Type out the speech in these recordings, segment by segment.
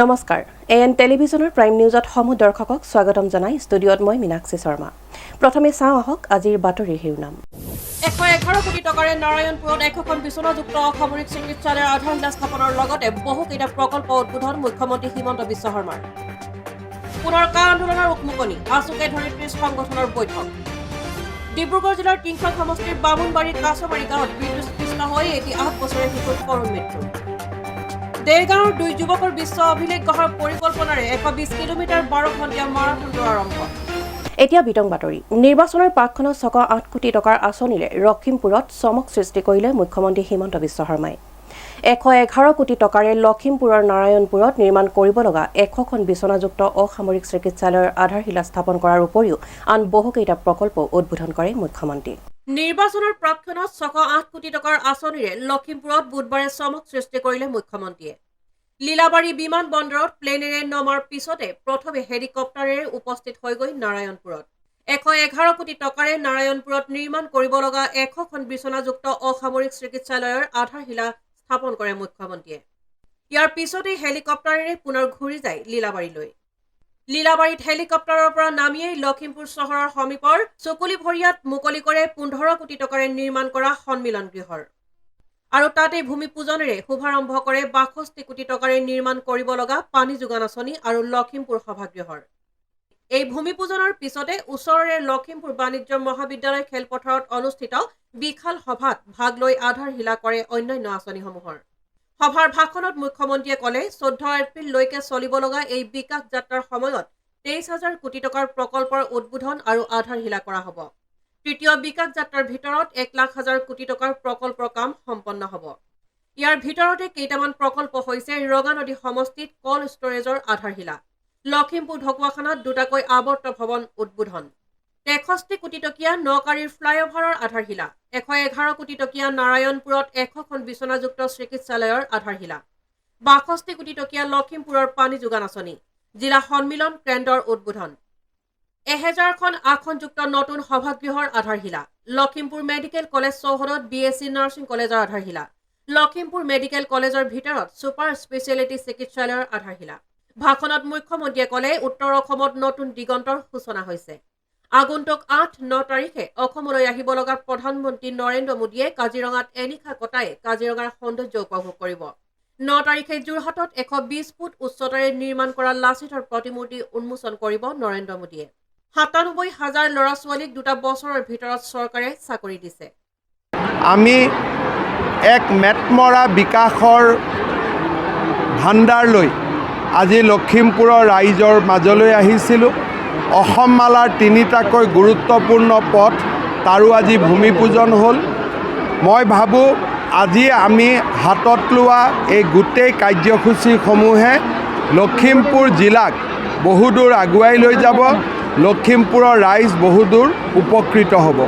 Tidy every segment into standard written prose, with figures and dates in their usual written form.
নমস্কাৰ এএন টেলিভিছনৰ প্ৰাইম নিউজত সমূহ দৰ্শকক স্বাগতম জনাই ষ্টুডিঅ'ত মই মীনাক্ষী শৰ্মা। প্ৰথমে চাওঁ আহক আজিৰ বাতৰিৰ শিৰোনাম। 111 কোটি টকাৰে নাৰায়ণপুৰত একোখন বিচনাযুক্ত অসামৰিক চিকিৎসালয়ৰ আধাৰশিলা স্থাপনৰ লগতে বহুকেইটা প্ৰকল্প উদ্বোধন মুখ্যমন্ত্ৰী হিমন্ত বিশ্ব শৰ্মাৰ। পুনৰ কা আন্দোলনৰ উকমুকনি আছুকে ধৰি 30 সংগঠনৰ বৈঠক। ডিব্ৰুগড় জিলাৰ টিংখং সমষ্টিৰ বামুণবাৰীৰ কাছমাৰী গাঁৱত বিদ্যুৎস্পৃষ্ট হৈ এটি 8 বছৰীয়া শিশুৰ কৰুণ মৃত্যু। দেৰগাঁৱৰ 2 যুৱকৰ বিশ্ব অভিলেখ গঢ়াৰ পৰিকল্পনাৰে 120 কিলোমিটাৰ 12 ঘণ্টীয়া মাৰাথন দৌৰ আৰম্ভ। এতিয়া বিতং বাতৰি। নিৰ্বাচনৰ প্ৰাকখনত 8 কোটি টকাৰ আঁচনিৰে লখিমপুৰত চমক সৃষ্টি কৰিলে মুখ্যমন্ত্ৰী হিমন্ত বিশ্ব শৰ্মাই। 111 কোটি টকাৰে লখিমপুৰৰ নাৰায়ণপুৰত নিৰ্মাণ কৰিব লগা 100খন বিচনাযুক্ত অসামৰিক চিকিৎসালয়ৰ আধাৰশিলা স্থাপন কৰাৰ উপৰিও আন বহুকেইটা প্ৰকল্প উদ্বোধন কৰে মুখ্যমন্ত্ৰী। নিৰ্বাচনৰ প্ৰাকখনত 8 কোটি টকাৰ আঁচনিৰে লখিমপুৰত বুধবাৰে চমক সৃষ্টি কৰিলে মুখ্যমন্ত্ৰীয়ে। লীলাবাৰী বিমান বন্দৰত প্লেনেৰে নমাৰ পিছতে প্ৰথমে হেলিকপ্টাৰেৰে উপস্থিত হৈ গৈ নাৰায়ণপুৰত 111 কোটি টকাৰে নাৰায়ণপুৰত নিৰ্মাণ কৰিব লগা 100খন বিচনাযুক্ত অসামৰিক চিকিৎসালয়ৰ আধাৰশিলা স্থাপন কৰে মুখ্যমন্ত্ৰীয়ে। ইয়াৰ পিছতে হেলিকপ্টাৰেৰে পুনৰ ঘূৰি যায় লীলাবাৰীলৈ। লীলাবাৰীত হেলিকপ্টাৰৰ পৰা নামিয়েই লখিমপুৰ চহৰৰ সমীপৰ চকুলিভৰিয়াত মুকলি কৰে 15 কোটি টকাৰে নিৰ্মাণ কৰা সন্মিলন গৃহৰ। আৰু তাতে ভূমি পূজনেৰে শুভাৰম্ভ কৰে 62 কোটি টকাৰে নিৰ্মাণ কৰিব লগা পানী যোগান আঁচনি আৰু লখিমপুৰ সভাগৃহৰ। এই ভূমি পূজনৰ পিছতে ওচৰৰে লখিমপুৰ বাণিজ্য মহাবিদ্যালয় খেলপথাৰত অনুষ্ঠিত বিশাল সভাত ভাগ লৈ আধাৰশিলা কৰে অন্যান্য আঁচনিসমূহৰ। সভাৰ ভাষণত মুখ্যমন্ত্ৰীয়ে ক'লে 14 এপ্ৰিললৈকে চলিব লগা এই বিকাশ যাত্ৰাৰ সময়ত 23,000 কোটি টকাৰ প্ৰকল্পৰ উদ্বোধন আৰু আধাৰশিলা কৰা হ'ব। তৃতীয় বিকাশ যাত্ৰাৰ ভিতৰত 1,00,000 কোটি টকাৰ প্ৰকল্পৰ কাম সম্পন্ন হ'ব। ইয়াৰ ভিতৰতে কেইটামান প্ৰকল্প হৈছে ৰঙানদী সমষ্টিত কল্ড ষ্টৰেজৰ আধাৰশিলা, লখিমপুৰ ঢকুৱাখানাত দুটাকৈ আৱৰ্ত ভৱন উদ্বোধন, 63 কোটি টকীয়া নকাৰীৰ ফ্লাইঅভাৰৰ আধাৰশিলা, 111 কোটি টকীয়া নাৰায়ণপুৰত 100খন বিচনাযুক্ত চিকিৎসালয়ৰ আধাৰশিলা, 62 কোটি টকীয়া লখিমপুৰৰ পানী যোগান আঁচনি, জিলা সন্মিলন কেন্দ্ৰৰ উদ্বোধন, 1000খন আসনযুক্ত নতুন সভাগৃহৰ আধাৰশিলা, লখিমপুৰ মেডিকেল কলেজ চৌহদত BSc নাৰ্ছিং কলেজৰ আধাৰশিলা, লখিমপুৰ মেডিকেল কলেজৰ ভিতৰত ছুপাৰ স্পেচিয়েলিটি চিকিৎসালয়ৰ আধাৰশিলা। ভাষণত মুখ্যমন্ত্ৰীয়ে ক'লে উত্তৰ অসমত নতুন দিগন্তৰ সূচনা হৈছে। আগন্তুক 8-9 তাৰিখে অসমলৈ আহিব লগা প্ৰধানমন্ত্ৰী নৰেন্দ্ৰ মোদীয়ে কাজিৰঙাত এনিশা কটাই কাজিৰঙাৰ সৌন্দৰ্য উপভোগ কৰিব। 9 তাৰিখে যোৰহাটত 120 ফুট উচ্চতাৰে নিৰ্মাণ কৰা লাচিতৰ প্ৰতিমূৰ্তি উন্মোচন কৰিব নৰেন্দ্ৰ মোদীয়ে। 97,000 ল'ৰা ছোৱালীক 2 বছৰৰ ভিতৰত চৰকাৰে চাকৰি দিছে। আমি এক মেটমৰা বিকাশৰ ভাণ্ডাৰ লৈ আজি লখিমপুৰৰ ৰাইজৰ মাজলৈ আহিছিলোঁ। অসম মালাৰ 3টাকৈ গুৰুত্বপূৰ্ণ পথ, তাৰো আজি ভূমি পূজন হ'ল। মই ভাবোঁ আজি আমি হাতত লোৱা এই গোটেই কাৰ্যসূচীসমূহে লখিমপুৰ জিলাক বহুদূৰ আগুৱাই লৈ যাব। লখিমপুৰৰ ৰাইজ বহুদূৰ উপকৃত হ'ব।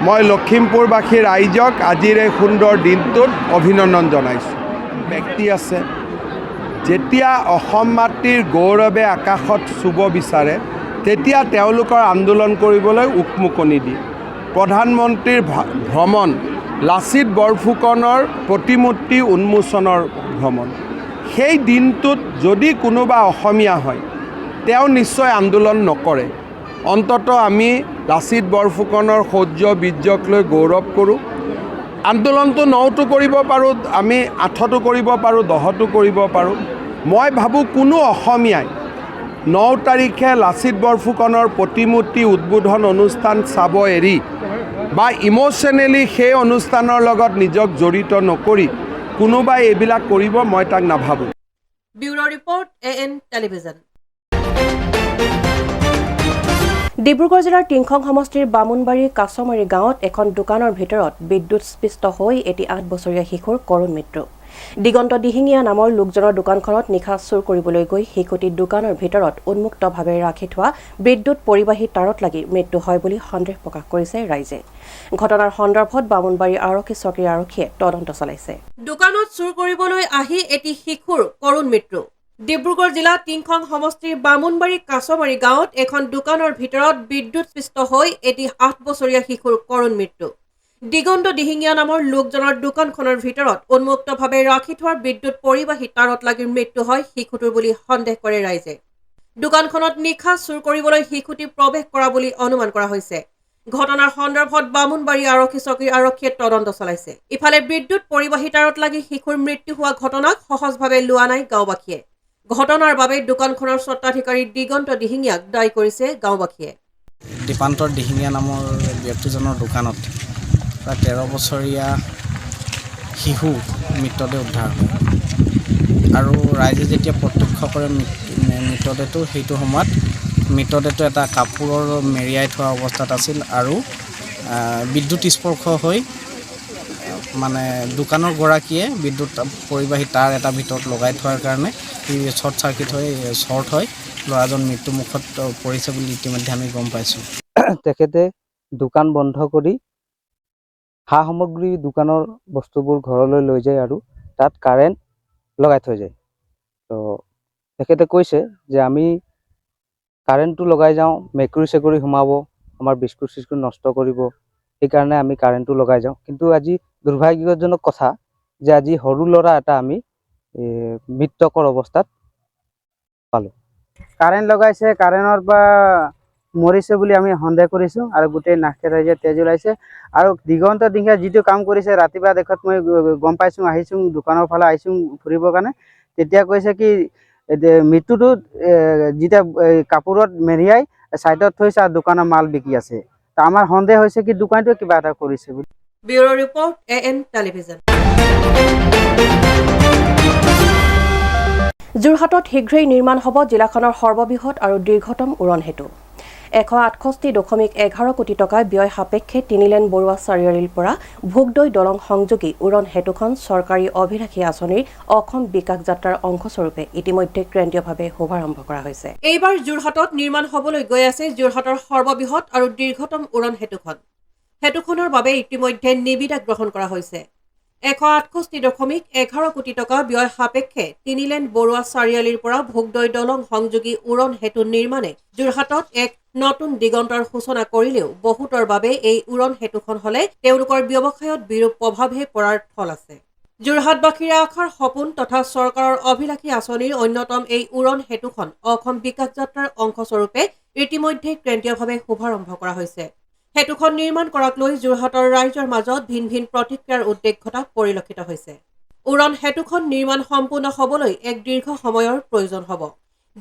মই লখিমপুৰবাসী ৰাইজক আজিৰ এই সুন্দৰ দিনটোত অভিনন্দন জনাইছোঁ। ব্যক্তি আছে যেতিয়া অসম মাতৃৰ গৌৰৱে আকাশত চুব বিচাৰে তেতিয়া তেওঁলোকৰ আন্দোলন কৰিবলৈ উকমুকনি দিয়ে। প্ৰধানমন্ত্ৰীৰ ভ্ৰমণ, লাচিত বৰফুকনৰ প্ৰতিমূৰ্তি উন্মোচনৰ ভ্ৰমণ, সেই দিনটোত যদি কোনোবা অসমীয়া হয় তেওঁ নিশ্চয় আন্দোলন নকৰে। অন্ততঃ আমি লাচিত বৰফুকনৰ শৌৰ্য বীৰ্যক লৈ গৌৰৱ কৰোঁ। আন্দোলনটো 9তো কৰিব পাৰোঁ, আমি 8তো কৰিব পাৰোঁ, 10তো কৰিব পাৰোঁ। মই ভাবোঁ কোনো অসমীয়াই 9 তাৰিখে লাচিত বৰফুকনৰ প্ৰতিমূৰ্তি উদ্বোধন অনুষ্ঠান চাব এৰি বা ইম'শ্যনেলি সেই অনুষ্ঠানৰ লগত নিজক জড়িত নকৰি কোনোবাই এইবিলাক কৰিব, মই তাক নাভাবোঁ। Bureau' report AN television. Dibrugarh জিলাৰ টিংখং সমষ্টিৰ বামুণবাৰীৰ কাছমাৰী গাঁৱত এখন দোকানৰ ভিতৰত বিদ্যুৎস্পৃষ্ট হৈ এটি 8 বছৰীয়া শিশুৰ কৰুণ মৃত্যু। দিগন্ত দিহিঙীয়া নামৰ লোকজনৰ দোকানখনত নিশা চুৰ কৰিবলৈ গৈ শিশুটি দোকানৰ ভিতৰত উন্মুক্তভাৱে ৰাখি থোৱা বিদ্যুৎ পৰিবাহী তাঁৰত লাগি মৃত্যু হয় বুলি সন্দেহ প্ৰকাশ কৰিছে ৰাইজে। ঘটনাৰ সন্দৰ্ভত বামুণবাৰী আৰক্ষী চকীৰ আৰক্ষীয়ে তদন্ত চলাইছে। দোকানত চুৰ কৰিবলৈ আহি এটি শিশুৰ কৰুণ মৃত্যু। ডিব্ৰুগড় জিলা টিংখং সমষ্টিৰ বামুণবাৰী কাছমাৰী গাঁৱত এখন দোকানৰ ভিতৰত বিদ্যুৎস্পৃষ্ট হৈ এটি 8 বছৰীয়া শিশুৰ কৰুণ মৃত্যু। দিগন্ত দিহিঙীয়া নামৰ লোকজনৰ দোকানখনৰ ভিতৰত উন্মুক্তভাৱে ৰাখি থোৱা বিদ্যুৎ পৰিবাহী তাঁৰত লাগি মৃত্যু হয় শিশুটোৰ বুলি সন্দেহ কৰে ৰাইজে। দোকানখনত নিশা চুৰ কৰিবলৈ শিশুটি প্ৰৱেশ কৰা বুলি অনুমান কৰা হৈছে। ঘটনাৰ সন্দৰ্ভত বামুণবাৰী আৰক্ষী চকীৰ আৰক্ষীয়ে তদন্ত চলাইছে। ইফালে বিদ্যুৎ পৰিবাহী তাঁৰত লাগি শিশুৰ মৃত্যু হোৱা ঘটনাক সহজভাৱে লোৱা নাই গাঁওবাসীয়ে। ঘটনাৰ বাবে দোকানখনৰ স্বত্বাধিকাৰী দিগন্ত দিহিঙীয়াক দায়ী কৰিছে গাঁওবাসীয়ে। দীপান্তৰ দিহিঙীয়া নামৰ ব্যক্তিজনৰ দোকানত প্ৰায় 13 বছৰীয়া শিশু মৃতদেহ উদ্ধাৰ হয় আৰু ৰাইজে যেতিয়া প্ৰত্যক্ষ কৰে মৃতদেহটো, সেইটো সময়ত মৃতদেহটো এটা কাপোৰৰ মেৰিয়াই থোৱা অৱস্থাত আছিল আৰু বিদ্যুৎ স্পৰ্শ হৈ মানে দোকানৰ গৰাকীয়ে বিদ্যুৎ পৰিবাহী তাঁৰ এটা ভিতৰত লগাই থোৱাৰ কাৰণে শ্বৰ্ট চাৰ্কিট হৈ শ্বৰ্ট হৈ ল'ৰাজন মৃত্যুমুখত পৰিছে বুলি ইতিমধ্যে আমি গম পাইছোঁ। তেখেতে দোকান বন্ধ কৰি সা সামগ্ৰী দোকানৰ বস্তুবোৰ ঘৰলৈ লৈ যায় আৰু তাত কাৰেণ্ট লগাই থৈ যায়। তো তেখেতে কৈছে যে আমি কাৰেণ্টটো লগাই যাওঁ, মেকুৰী চেকুৰী সোমাব, আমাৰ বিস্কুট চিস্কুট নষ্ট কৰিব, সেইকাৰণে আমি কাৰেণ্টটো লগাই যাওঁ। কিন্তু আজি দুৰ্ভাগ্যজনক কথা যে আজি সৰু ল'ৰা এটা আমি মৃতকৰ অৱস্থাত পালোঁ। কাৰেণ্ট লগাইছে, কাৰেণ্টৰ পৰা মৰিছে বুলি আমি সন্দেহ কৰিছোঁ আৰু গোটেই নাকে ৰাইজে তেজ ওলাইছে। আৰু দিগন্ত দিহিঙীয়া যিটো কাম কৰিছে, ৰাতিপুৱা দেখাত মই গম পাইছোঁ, আহিছোঁ দোকানৰ ফালে আহিছোঁ ফুৰিবৰ কাৰণে, তেতিয়া কৈছে কি মৃত্যুটো যেতিয়া কাপোৰত মেৰিয়াই ছাইডত থৈছে আৰু দোকানৰ মাল বিকি আছে। তা আমাৰ সন্দেহ হৈছে কি দোকানটোৱে কিবা এটা কৰিছে বুলি। Bureau report AN television. যোৰহাটত শীঘ্ৰেই নিৰ্মাণ হ'ব জিলাখনৰ সৰ্ববৃহৎ আৰু দীৰ্ঘতম উৰণ সেতু। 168.11 কোটি টকা ব্যয় সাপেক্ষে 3 লেন বৰুৱা চাৰিআলিৰ পৰা ভোগদৈ দলং সংযোগী উৰণ সেতুখন চৰকাৰী অভিলাষী আঁচনিৰ অসম বিকাশ যাত্ৰাৰ অংশস্বৰূপে ইতিমধ্যে কেন্দ্ৰীয়ভাৱে শুভাৰম্ভ কৰা হৈছে। এইবাৰ যোৰহাটত নিৰ্মাণ হ'বলৈ গৈ আছে যোৰহাটৰ সৰ্ববৃহৎ আৰু দীৰ্ঘতম উৰণ সেতুখন। সেতুখনৰ বাবে ইতিমধ্যে নিবিদা গ্ৰহণ কৰা হৈছে। 168.11 কোটি টকা ব্যয় সাপেক্ষে 3 লেন বৰুৱা চাৰিআলিৰ পৰা ভোগদৈ দলং সংযোগী উৰণ সেতু নিৰ্মাণে যোৰহাটত এক নতুন দিগন্তৰ সূচনা কৰিলেও বহুতৰ বাবে এই উৰণ সেতুখন হ'লে তেওঁলোকৰ ব্যৱসায়ত বিৰূপ প্ৰভাৱহে পৰাৰ থল আছে। যোৰহাটবাসীৰ আশাৰ সপোন তথা চৰকাৰৰ অভিলাষী আঁচনিৰ অন্যতম এই উৰণ সেতুখন অসম বিকাশ যাত্ৰাৰ অংশস্বৰূপে ইতিমধ্যে কেন্দ্ৰীয়ভাৱে শুভাৰম্ভ কৰা হৈছে। সেতুখন নিৰ্মাণ কৰাক লৈ যোৰহাটৰ ৰাইজৰ মাজত ভিন ভিন প্ৰতিক্ৰিয়াৰ উদ্বেগ ঘটা পৰিলক্ষিত হৈছে। উৰণ সেতুখন নিৰ্মাণ সম্পূৰ্ণ হ'বলৈ এক দীৰ্ঘ সময়ৰ প্ৰয়োজন হ'ব,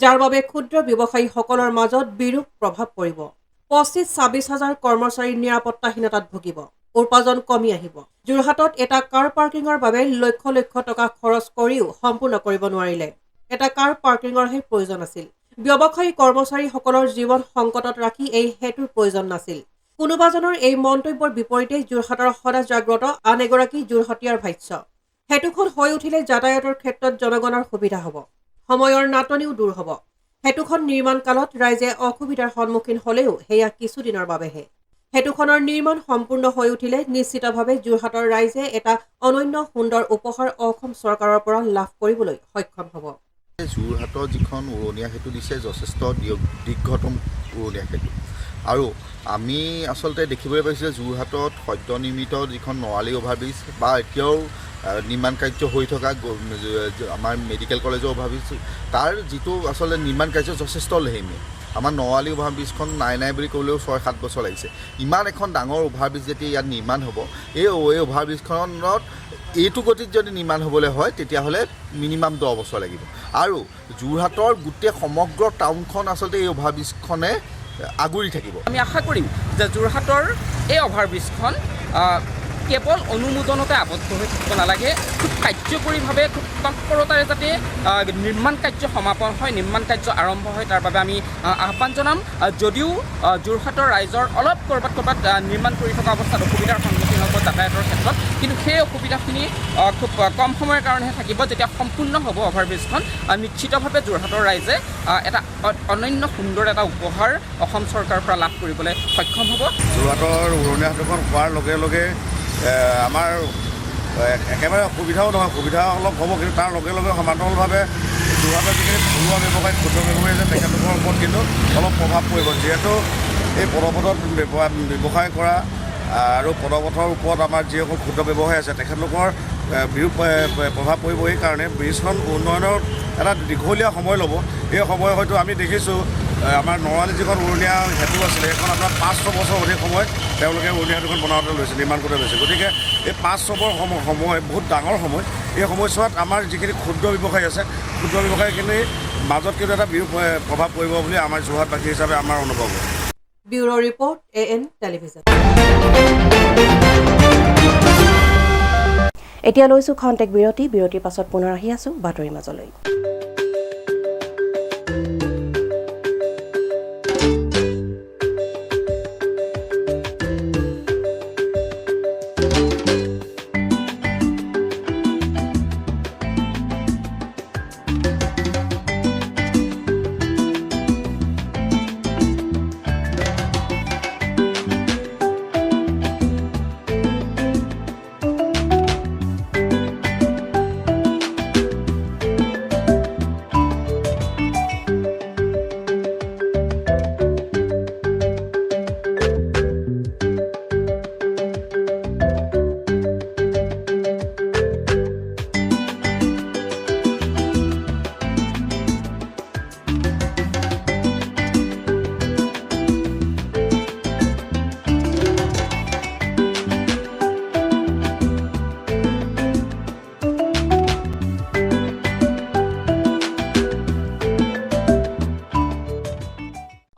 যাৰ বাবে ক্ষুদ্ৰ ব্যৱসায়ীসকলৰ মাজত বিৰূপ প্ৰভাৱ পৰিব। 25-26 হাজাৰ কৰ্মচাৰী নিৰাপত্তাহীনতাত ভুগিব, উপাৰ্জন কমি আহিব। যোৰহাটত এটা কাৰ পাৰ্কিঙৰ বাবে লক্ষ লক্ষ টকা খৰচ কৰিও সম্পূৰ্ণ কৰিব নোৱাৰিলে। এটা কাৰ পাৰ্কিঙৰহে প্ৰয়োজন আছিল। ব্যৱসায়ী কৰ্মচাৰীসকলৰ জীৱন সংকটত ৰাখি এই সেতুৰ প্ৰয়োজন নাছিল। কোনোবাজনৰ এই মন্তব্যৰ বিপৰীতে যোৰহাটৰ সদা জাগ্ৰত আন এগৰাকী যোৰহাটীয়াৰ ভাষ্য। সেতুখন হৈ উঠিলে যাতায়াতৰ ক্ষেত্ৰত জনগণৰ সুবিধা হ'ব, সময়ৰ নাটনিও দূৰ হ'ব। সেতুখন নিৰ্মাণ কালত ৰাইজে অসুবিধাৰ সন্মুখীন হ'লেও সেয়া কিছুদিনৰ বাবেহে। সেতুখনৰ নিৰ্মাণ সম্পূৰ্ণ হৈ উঠিলে নিশ্চিতভাৱে যোৰহাটৰ ৰাইজে এটা অনন্য সুন্দৰ উপহাৰ অসম চৰকাৰৰ পৰা লাভ কৰিবলৈ সক্ষম হ'ব। যোৰহাটৰ যিখন উৰণীয়া সেতু দিছে যথেষ্ট দীৰ্ঘতম উৰণীয়া সেতু আৰু আমি আচলতে দেখিবলৈ পাইছোঁ যে যোৰহাটত সদ্য নিৰ্মিত যিখন নৰালী অভাৰব্ৰিজ বা এতিয়াও নিৰ্মাণ কাৰ্য হৈ থকা আমাৰ মেডিকেল কলেজৰ অভাৰব্ৰিজ, তাৰ যিটো আচলতে নিৰ্মাণ কাৰ্য যথেষ্ট লেহেমীয়া। আমাৰ নৰালী অভাৰব্ৰিজখন নাই বুলি ক'লেও 6-7 বছৰ লাগিছে। ইমান এখন ডাঙৰ অভাৰব্ৰিজ যেতিয়া ইয়াত নিৰ্মাণ হ'ব, এই অভাৰব্ৰিজখনত এইটো গতিত যদি নিৰ্মাণ হ'বলৈ হয় তেতিয়াহ'লে মিনিমাম 10 বছৰ লাগিব। আৰু যোৰহাটৰ গোটেই সমগ্ৰ টাউনখন আচলতে এই অভাৰব্ৰিজখনে আগুৰি থাকিব। আমি আশা কৰিম যে যোৰহাটৰ এই অভাৰব্ৰিজখন কেৱল অনুমোদনতে আবদ্ধ হৈ থাকিব নালাগে, খুব কাৰ্যকৰীভাৱে খুব তৎপৰতাৰে যাতে নিৰ্মাণ কাৰ্য সমাপন হয়, নিৰ্মাণ কাৰ্য আৰম্ভ হয়, তাৰ বাবে আমি আহ্বান জনাম। যদিও যোৰহাটৰ ৰাইজৰ অলপ ক'ৰবাত নিৰ্মাণ কৰি থকা অৱস্থাত অসুবিধাৰ সন্মুখীন হ'ব যাতায়াতৰ ক্ষেত্ৰত, কিন্তু সেই অসুবিধাখিনি খুব কম সময়ৰ কাৰণেহে থাকিব। যেতিয়া সম্পূৰ্ণ হ'ব অভাৰব্ৰিজখন, নিশ্চিতভাৱে যোৰহাটৰ ৰাইজে এটা অনন্য সুন্দৰ এটা উপহাৰ অসম চৰকাৰৰ পৰা লাভ কৰিবলৈ সক্ষম হ'ব। যোৰহাটৰ উৰণীয়া সেতুখন হোৱাৰ লগে লগে আমাৰ একেবাৰে অসুবিধাও নহয়, সুবিধা অলপ হ'ব, কিন্তু তাৰ লগে লগে সমান্তৰালভাৱে যোৰহাটৰ যিখিনি থলুৱা ব্যৱসায়ী, ক্ষুদ্ৰ ব্যৱসায়ী আছে তেখেতলোকৰ ওপৰত কিন্তু অলপ প্ৰভাৱ পৰিব। যিহেতু এই পদপথত ব্যৱসায় কৰা আৰু পদপথৰ ওপৰত আমাৰ যিসকল ক্ষুদ্ৰ ব্যৱসায়ী আছে তেখেতলোকৰ বিৰূপ প্ৰভাৱ পৰিব। এইকাৰণে ব্ৰিজখন উন্নয়নৰ এটা দীঘলীয়া সময় ল'ব। এই সময় হয়তো আমি দেখিছোঁ আমাৰ নৰালী যিখন উৰণীয়া সেতু আছিলে সেইখন আপোনাৰ 5-6 বছৰ অধিক সময় তেওঁলোকে উৰণীয়া সেতুখন বনাওঁতে লৈছে, নিৰ্মাণ কৰোঁতে লৈছে। গতিকে এই 5-6 সময় বহুত ডাঙৰ সময়। এই সময়ছোৱাত আমাৰ যিখিনি ক্ষুদ্ৰ ব্যৱসায়ী আছে ক্ষুদ্ৰ ব্যৱসায়ীখিনিৰ মাজত কিন্তু এটা বিৰূপ প্ৰভাৱ পৰিব বুলি আমাৰ যোৰহাটবাসী হিচাপে আমাৰ অনুভৱ হয়। Bureau' report AN television. এতিয়া লৈছোঁ খন্তেক বিৰতিৰ পাছত পুনৰ আহি আছোঁ বাতৰিৰ মাজলৈ।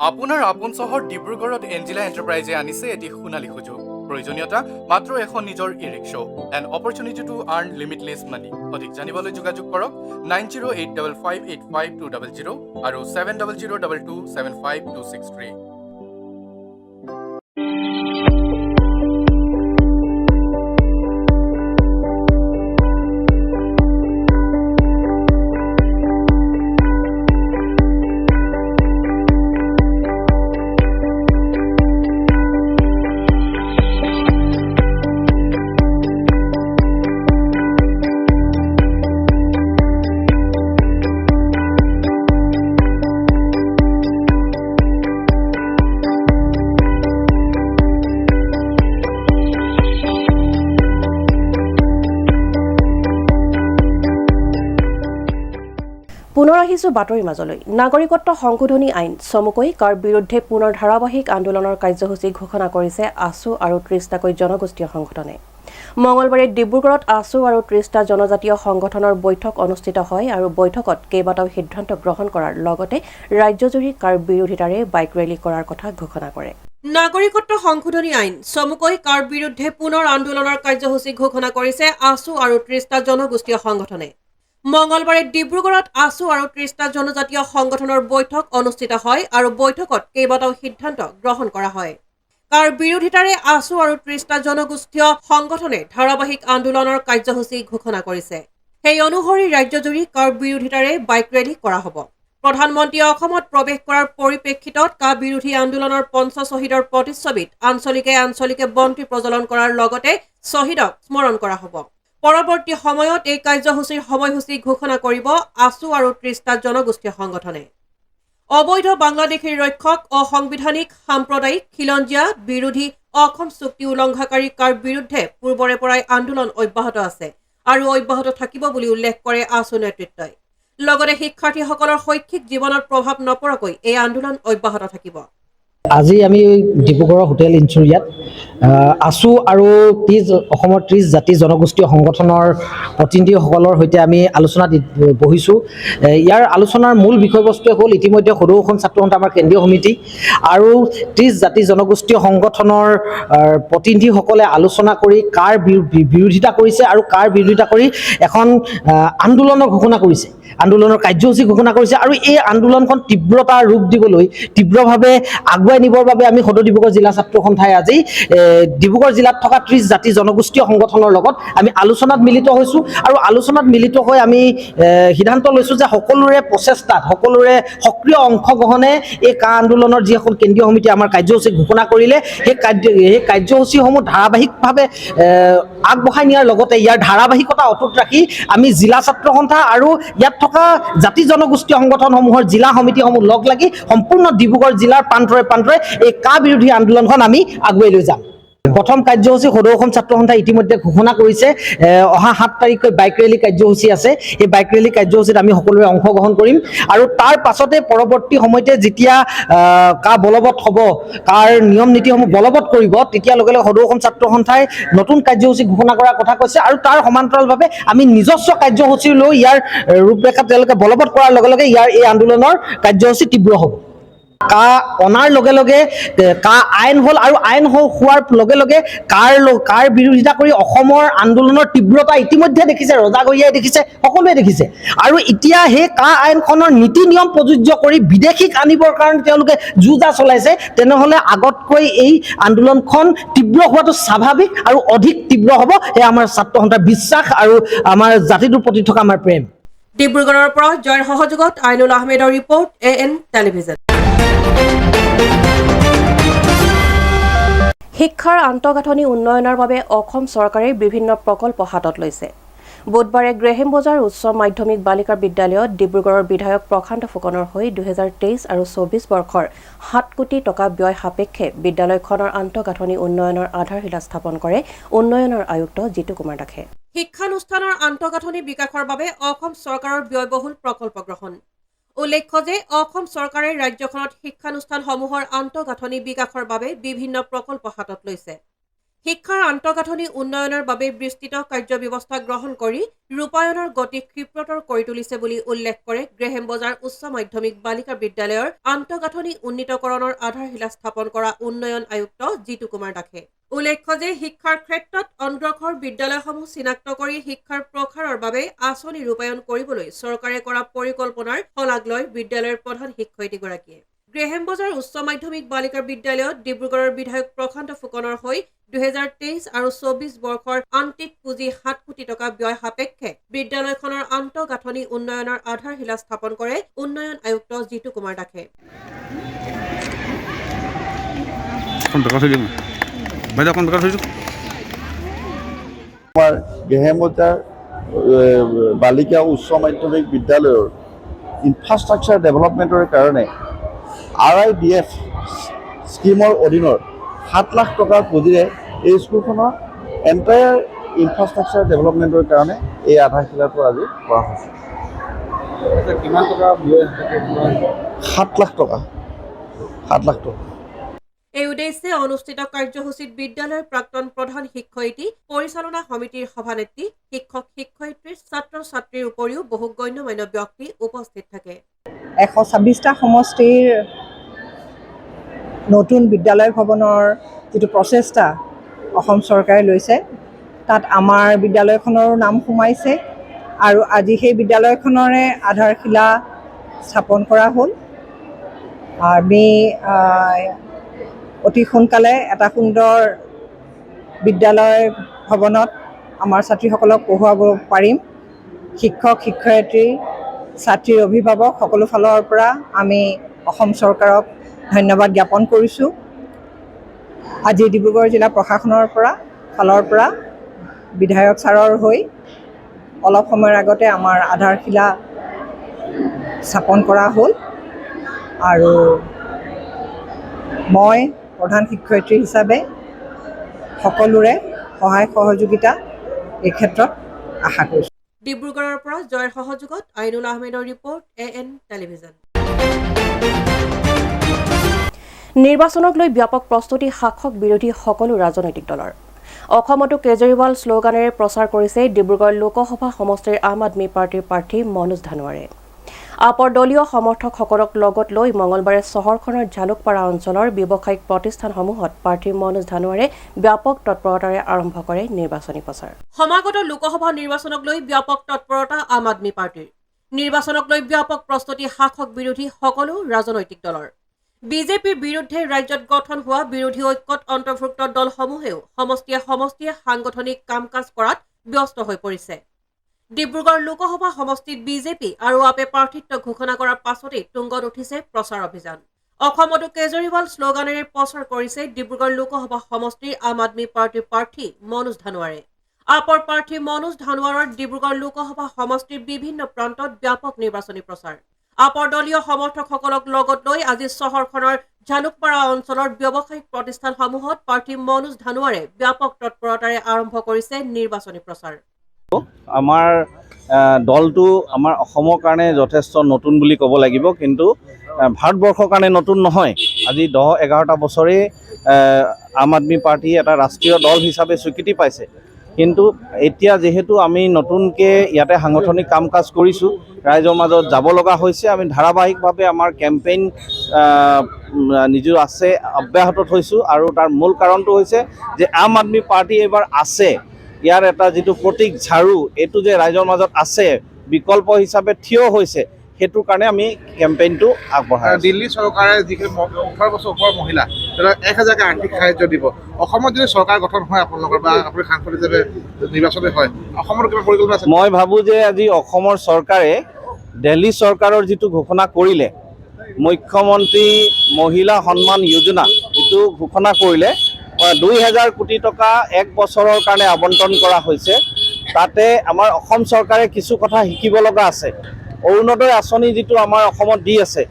আপোনাৰ আপোন চহৰ ডিব্ৰুগড়ত এঞ্জিলা এণ্টাৰপ্ৰাইজে আনিছে এটি সোণালী সুযোগ। প্ৰয়োজনীয়তা মাত্ৰ এখন নিজৰ e rickshaw. An opportunity to earn limitless money. অধিক জানিবলৈ যোগাযোগ কৰক 9085585200 আৰু 7002275263। পুনৰ আহিছোঁ বাতৰিৰ মাজলৈ। নাগৰিকত্ব সংশোধনী আইন চমুকৈ কাৰ বিৰুদ্ধে পুনৰ ধাৰাবাহিক আন্দোলনৰ কাৰ্যসূচী ঘোষণা কৰিছে আছু আৰু 30টাকৈ জনগোষ্ঠীয় সংগঠনে। মঙলবাৰে ডিব্ৰুগড়ত আছু আৰু 30টা জনজাতীয় সংগঠনৰ বৈঠক অনুষ্ঠিত হয় আৰু বৈঠকত কেইবাটাও সিদ্ধান্ত গ্ৰহণ কৰাৰ লগতে ৰাজ্যজুৰি কাৰ বিৰোধিতাৰে বাইক ৰেলী কৰাৰ কথা ঘোষণা কৰে। নাগৰিকত্ব সংশোধনী আইন চমুকৈ কাৰ বিৰুদ্ধে পুনৰ আন্দোলনৰ কাৰ্যসূচী ঘোষণা কৰিছে আছু আৰু 30টা জনগোষ্ঠীয় সংগঠনে। মঙলবাৰে ডিব্ৰুগড়ত আছু আৰু 30টা জনজাতীয় সংগঠনৰ বৈঠক অনুষ্ঠিত হয় আৰু বৈঠকত কেইবাটাও সিদ্ধান্ত গ্ৰহণ কৰা হয়। কাৰ বিৰোধিতাৰে আছু আৰু 30টা জনগোষ্ঠীয় সংগঠনে ধাৰাবাহিক আন্দোলনৰ কাৰ্যসূচী ঘোষণা কৰিছে। সেই অনুসৰি ৰাজ্যজুৰি কাৰ বিৰোধিতাৰে বাইক ৰেলী কৰা হ'ব। প্ৰধানমন্ত্ৰীয়ে অসমত প্ৰৱেশ কৰাৰ পৰিপ্ৰেক্ষিতত কা বিৰোধী আন্দোলনৰ পঞ্চশ্বহীদৰ প্ৰতিচ্ছবিত আঞ্চলিকে বন্তি প্ৰজ্বলন কৰাৰ লগতে শ্বহীদক স্মৰণ কৰা হ'ব। পৰৱৰ্তী সময়ত এই কাৰ্যসূচীৰ সময়সূচী ঘোষণা কৰিব আছু আৰু 30টা জনগোষ্ঠীয় সংগঠনে। অবৈধ বাংলাদেশী ৰক্ষক, অসাংবিধানিক, সাম্প্ৰদায়িক, খিলঞ্জীয়া, বিৰোধী, অসম চুক্তি উলংঘাকাৰী কাৰ বিৰুদ্ধে পূৰ্বৰে পৰাই আন্দোলন অব্যাহত আছে আৰু অব্যাহত থাকিব বুলি উল্লেখ কৰে আছু নেতৃত্বই। লগতে শিক্ষাৰ্থীসকলৰ শৈক্ষিক জীৱনত প্ৰভাৱ নপৰাকৈ এই আন্দোলন অব্যাহত থাকিব। আজি আমি ডিব্ৰুগড়ৰ হোটেল ইনচুৰিয়াত আছু আৰু অসমৰ 30 জাতি জনগোষ্ঠীয় সংগঠনৰ প্ৰতিনিধিসকলৰ সৈতে আমি আলোচনাত বহিছোঁ। ইয়াৰ আলোচনাৰ মূল বিষয়বস্তুৱে হ'ল ইতিমধ্যে সদৌ অসম ছাত্ৰ সন্থা আমাৰ কেন্দ্ৰীয় সমিতি আৰু 30 জাতি জনগোষ্ঠীয় সংগঠনৰ প্ৰতিনিধিসকলে আলোচনা কৰি কাৰ বিৰোধিতা কৰিছে আৰু কাৰ বিৰোধিতা কৰি এখন আন্দোলনৰ ঘোষণা কৰিছে, আন্দোলনৰ কাৰ্যসূচী ঘোষণা কৰিছে আৰু এই আন্দোলনখন তীব্ৰতা ৰূপ দিবলৈ তীব্ৰভাৱে আগুৱাই নিবৰ বাবে আমি সদৌ ডিব্ৰুগড় জিলা ছাত্ৰ সন্থাই আজি ডিব্ৰুগড় জিলাত থকা 30 জাতি জনগোষ্ঠীয় সংগঠনৰ লগত আমি আলোচনাত মিলিত হৈছোঁ আৰু আলোচনাত মিলিত হৈ আমি সিদ্ধান্ত লৈছোঁ যে সকলোৰে প্ৰচেষ্টাত, সকলোৰে সক্ৰিয় অংশগ্ৰহণে এই কা আন্দোলনৰ যি এখন কেন্দ্ৰীয় সমিতি আমাৰ কাৰ্যসূচী ঘোষণা কৰিলে সেই কাৰ্যসূচীসমূহ ধাৰাবাহিকভাৱে আগবঢ়াই নিয়াৰ লগতে ইয়াৰ ধাৰাবাহিকতা অটুট ৰাখি আমি জিলা ছাত্ৰ সন্থা আৰু ইয়াত থকা জাতি জনগোষ্ঠীয় সংগঠনসমূহৰ জিলা সমিতিসমূহ লগ লাগি সম্পূৰ্ণ ডিব্ৰুগড় জিলাৰ প্ৰান্তৰে প্ৰান্তৰে এই কা বিৰোধী আন্দোলনখন আমি আগুৱাই লৈ যাম। প্ৰথম কাৰ্যসূচী সদৌ অসম ছাত্ৰ সন্থাই ইতিমধ্যে ঘোষণা কৰিছে অহা 7 তাৰিখকৈ বাইক ৰেলী কাৰ্যসূচী আছে এই বাইক ৰেলী কাৰ্যসূচীত আমি সকলোৱে অংশগ্ৰহণ কৰিম আৰু তাৰ পাছতে পৰৱৰ্তী সময়তে যেতিয়া কা বলবৎ হ'ব কাৰ নিয়ম নীতিসমূহ বলবৎ কৰিব তেতিয়া লগে লগে সদৌ অসম ছাত্ৰ সন্থাই নতুন কাৰ্যসূচী ঘোষণা কৰাৰ কথা কৈছে আৰু তাৰ সমান্তৰালভাৱে আমি নিজস্ব কাৰ্যসূচী লৈ ইয়াৰ ৰূপৰেখা তেওঁলোকে বলবৎ কৰাৰ লগে লগে ইয়াৰ এই আন্দোলনৰ কাৰ্যসূচী তীব্ৰ হ'ব কা অনাৰ লগে লগে কা আইন হ'ল আৰু আইন হোৱাৰ লগে লগে কাৰ বিৰোধিতা কৰি অসমৰ আন্দোলনৰ তীব্ৰতা ইতিমধ্যে দেখিছে ৰজাগৰীয়াই দেখিছে সকলোৱে দেখিছে আৰু এতিয়া সেই কা আইনখনৰ নীতি নিয়ম প্ৰযোজ্য কৰি বিদেশীক আনিবৰ কাৰণে তেওঁলোকে যুঁজা চলাইছে তেনেহ'লে আগতকৈ এই আন্দোলনখন তীব্ৰ হোৱাটো স্বাভাৱিক আৰু অধিক তীব্ৰ হ'ব এয়া আমাৰ ছাত্ৰ সন্থাৰ বিশ্বাস আৰু আমাৰ জাতিটোৰ প্ৰতি থকা আমাৰ প্ৰেম ডিব্ৰুগড়ৰ পৰা জয়ৰ সহযোগত আইনুল আহমেদৰ ৰিপৰ্ট AN টেলিভিজন শিক্ষাৰ আন্তঃগাঁথনি উন্নয়নৰ বাবে অসম চৰকাৰে বিভিন্ন প্ৰকল্প হাতত লৈছে বুধবাৰে গ্ৰেহেম বজাৰ উচ্চ মাধ্যমিক বালিকা বিদ্যালয়ত ডিব্ৰুগড়ৰ বিধায়ক প্ৰশান্ত ফুকনৰ হৈ 2023 আৰু 24 বৰ্ষৰ 7 কোটি টকা ব্যয় সাপেক্ষে বিদ্যালয়খনৰ আন্তঃগাঁথনি উন্নয়নৰ আধাৰশিলা স্থাপন কৰে উন্নয়নৰ আয়ুক্ত জিতু কুমাৰ দাসে শিক্ষানুষ্ঠানৰ আন্তঃগাঁথনি বিকাশৰ বাবে অসম চৰকাৰৰ ব্যয়বহুল প্ৰকল্প গ্ৰহণ উল্লেখ্য যে অসম চৰকাৰে ৰাজ্যখনত শিক্ষানুষ্ঠানসমূহৰ আন্তঃগাঁথনি বিকাশৰ বাবে বিভিন্ন প্ৰকল্প হাতত লৈছে শিক্ষাৰ আন্তঃগাঁথনি উন্নয়নৰ বাবে বিস্তৃত কাৰ্যব্যৱস্থা গ্ৰহণ কৰি ৰূপায়ণৰ গতি ক্ষিপ্ৰতৰ কৰি তুলিছে বুলি উল্লেখ কৰে গ্ৰেহেম বজাৰ উচ্চ মাধ্যমিক বালিকা বিদ্যালয়ৰ আন্তঃগাঁথনি উন্নীতকৰণৰ আধাৰশিলা স্থাপন কৰা উন্নয়ন আয়ুক্ত জিতু কুমাৰ দাসে উল্লেখ্য যে শিক্ষাৰ ক্ষেত্ৰত অনগ্ৰসৰ বিদ্যালয়সমূহ চিনাক্ত কৰি শিক্ষাৰ প্ৰসাৰৰ বাবে আঁচনি ৰূপায়ণ কৰিবলৈ চৰকাৰে কৰা পৰিকল্পনাৰ শলাগ লয় বিদ্যালয়ৰ প্ৰধান শিক্ষয়িত্ৰীগৰাকীয়ে গ্ৰেহেম বজাৰ উচ্চ মাধ্যমিক বালিকা বিদ্যালয়ত ডিব্ৰুগড়ৰ বিধায়ক প্ৰশান্ত ফুকনৰ হৈ 2023 আৰু 24 বৰ্ষৰ আন্তিক পুঁজি 7 কোটি টকা ব্যয় সাপেক্ষে বিদ্যালয়খনৰ আন্তঃগাঁথনি উন্নয়নৰ আধাৰশিলা স্থাপন কৰে উন্নয়ন আয়ুক্ত জিতু কুমাৰ দাসে আমাৰ গ্ৰেহেম বজাৰ বালিকা উচ্চ মাধ্যমিক বিদ্যালয়ৰ ইনফ্ৰাষ্ট্ৰাকচাৰ ডেভেলপমেণ্টৰ কাৰণে RIDF স্কিমৰ অধীনত 7 লাখ টকাৰ পুঁজিৰে এই স্কুলখনৰ এণ্টায়াৰ ইনফ্ৰাষ্ট্ৰাকচাৰ ডেভেলপমেণ্টৰ কাৰণে এই আধাৰশিলাটো আজি কৰা হৈছে কিমান টকা 7 লাখ টকা এই উদ্দেশ্যে অনুষ্ঠিত কাৰ্যসূচীত বিদ্যালয়ৰ প্ৰাক্তন প্ৰধান শিক্ষয়িত্ৰী পৰিচালনা সমিতিৰ সভানেত্ৰী শিক্ষক শিক্ষয়িত্ৰী ছাত্ৰ ছাত্ৰীৰ উপৰিও বহু গণ্যমান্য ব্যক্তি উপস্থিত থাকে 126টা সমষ্টিৰ নতুন বিদ্যালয় ভৱনৰ যিটো প্ৰচেষ্টা অসম চৰকাৰে লৈছে তাত আমাৰ বিদ্যালয়খনৰ নাম সোমাইছে আৰু আজি সেই বিদ্যালয়খনৰে আধাৰশিলা স্থাপন কৰা হ'ল আমি অতি সোনকালে এটা সুন্দৰ বিদ্যালয় ভৱনত আমাৰ ছাত্ৰীসকলক পঢ়ুৱাব পাৰিম শিক্ষক শিক্ষয়িত্ৰী ছাত্ৰীৰ অভিভাৱক সকলো ফালৰ পৰা আমি অসম চৰকাৰক ধন্যবাদ জ্ঞাপন কৰিছোঁ আজি ডিব্ৰুগড় জিলা প্ৰশাসনৰ ফালৰ পৰা বিধায়ক ছাৰৰ হৈ অলপ সময়ৰ আগতে আমাৰ আধাৰশিলা স্থাপন কৰা হ'ল আৰু মই প্ৰধান শিক্ষয়িত্ৰী হিচাপে সকলোৰে সহায় সহযোগিতা এই ক্ষেত্ৰত আশা কৰিছোঁ ডিব্ৰুগড়ৰ পৰা জয়ৰ সহযোগত আইনুল আহমেদৰ ৰিপৰ্ট AN টেলিভিজন নিৰ্বাচনক লৈ ব্যাপক প্ৰস্তুতি শাসক বিৰোধী সকলো ৰাজনৈতিক দলৰ অসমতো কেজৰিৱাল শ্লোগানেৰে প্ৰচাৰ কৰিছে ডিব্ৰুগড় লোকসভা সমষ্টিৰ আম আদমি পাৰ্টিৰ প্ৰাৰ্থী মনোজ ধানোৱাৰে আপৰ দলীয় সমৰ্থকসকলক লগত লৈ মঙলবাৰে চহৰখনৰ ঝালুকপাৰা অঞ্চলৰ ব্যৱসায়িক প্ৰতিষ্ঠানসমূহত প্ৰাৰ্থী মনোজ ধানোৱাৰে ব্যাপক তৎপৰতাৰে আৰম্ভ কৰে নিৰ্বাচনী প্ৰচাৰ সমাগত লোকসভা নিৰ্বাচনক লৈ ব্যাপক তৎপৰতা আম আদমি পাৰ্টিৰ নিৰ্বাচনক লৈ ব্যাপক প্ৰস্তুতি শাসক বিৰোধী সকলো ৰাজনৈতিক দলৰ বিজেপিৰ বিৰুদ্ধে ৰাজ্যত গঠন হোৱা বিৰোধী ঐক্যত অন্তৰ্ভুক্ত দলসমূহেও সমষ্টিয়ে সাংগঠনিক কাম কাজ কৰাত ব্যস্ত হৈ পৰিছে ডিব্ৰুগড় লোকসভা সমষ্টিত বিজেপি আৰু আপে প্ৰাৰ্থিত্ব ঘোষণা কৰাৰ পাছতেই তুংগত উঠিছে প্ৰচাৰ অভিযান অসমতো কেজৰিৱাল শ্লোগানেৰে প্ৰচাৰ কৰিছে ডিব্ৰুগড় লোকসভা সমষ্টিৰ আম আদমি পাৰ্টিৰ প্ৰাৰ্থী মনোজ ধানোৱাৰে আপৰ প্ৰাৰ্থী মনোজ ধানোৱাৰৰ ডিব্ৰুগড় লোকসভা সমষ্টিৰ বিভিন্ন প্ৰান্তত ব্যাপক নিৰ্বাচনী প্ৰচাৰ আপৰ দলীয় সমৰ্থকসকলক লগত লৈ আজি চহৰখনৰ ঝালুকপাৰা অঞ্চলৰ ব্যৱসায়িক প্ৰতিষ্ঠানসমূহত প্ৰাৰ্থী মনোজ ধানোৱাৰে ব্যাপক তৎপৰতাৰে আৰম্ভ কৰিছে নিৰ্বাচনী প্ৰচাৰ। আমাৰ দলটো আমাৰ অসমৰ কাৰণে যথেষ্ট নতুন বুলি ক'ব লাগিব, কিন্তু ভাৰতবৰ্ষৰ কাৰণে নতুন নহয়। আজি 10-11টা বছৰেই আম আদমি পাৰ্টি এটা ৰাষ্ট্ৰীয় দল হিচাপে স্বীকৃতি পাইছে, কিন্তু এতিয়া যিহেতু আমি নতুনকৈ ইয়াতে সাংগঠনিক কাম কাজ কৰিছোঁ, ৰাইজৰ মাজত যাব লগা হৈছে। আমি ধাৰাবাহিকভাৱে আমাৰ কেম্পেইন নিজে আছে অব্যাহত থৈছোঁ, আৰু তাৰ মূল কাৰণটো হৈছে যে আম আদমি পাৰ্টি এইবাৰ আছে। ইয়াৰ এটা যিটো প্ৰতীক ঝাৰু, এইটো যে ৰাইজৰ মাজত আছে, বিকল্প হিচাপে থিয় হৈছে, সেইটোৰ কাৰণে আমি কেম্পেইনটো আগবঢ়াই আছোঁ। দিল্লী চৰকাৰে যিখিনি 18 বছৰ ওপৰৰ মহিলা তেওঁলোকক 1000কে আৰ্থিক সাহায্য দিব। অসমত যদি চৰকাৰ গঠন হয় আপোনালোকৰ বা আপুনি সাংসদ হিচাপে নিৰ্বাচনে হয়, অসমৰ কিবা পৰিকল্পনা আছে? মই ভাবোঁ যে আজি অসমৰ চৰকাৰে দিল্লী চৰকাৰৰ যিটো ঘোষণা কৰিলে, মুখ্যমন্ত্ৰী মহিলা সন্মান যোজনা যিটো ঘোষণা কৰিলে, 2000 কোটি টকা 1 বছৰৰ কাৰণে আবণ্টন কৰা হৈছে। তাতে আমাৰ অসম চৰকাৰে কিছু কথা শিকিব লগা আছে। অৰুণোদয় আঁচনি যিটো আমাৰ অসমত দি আছে,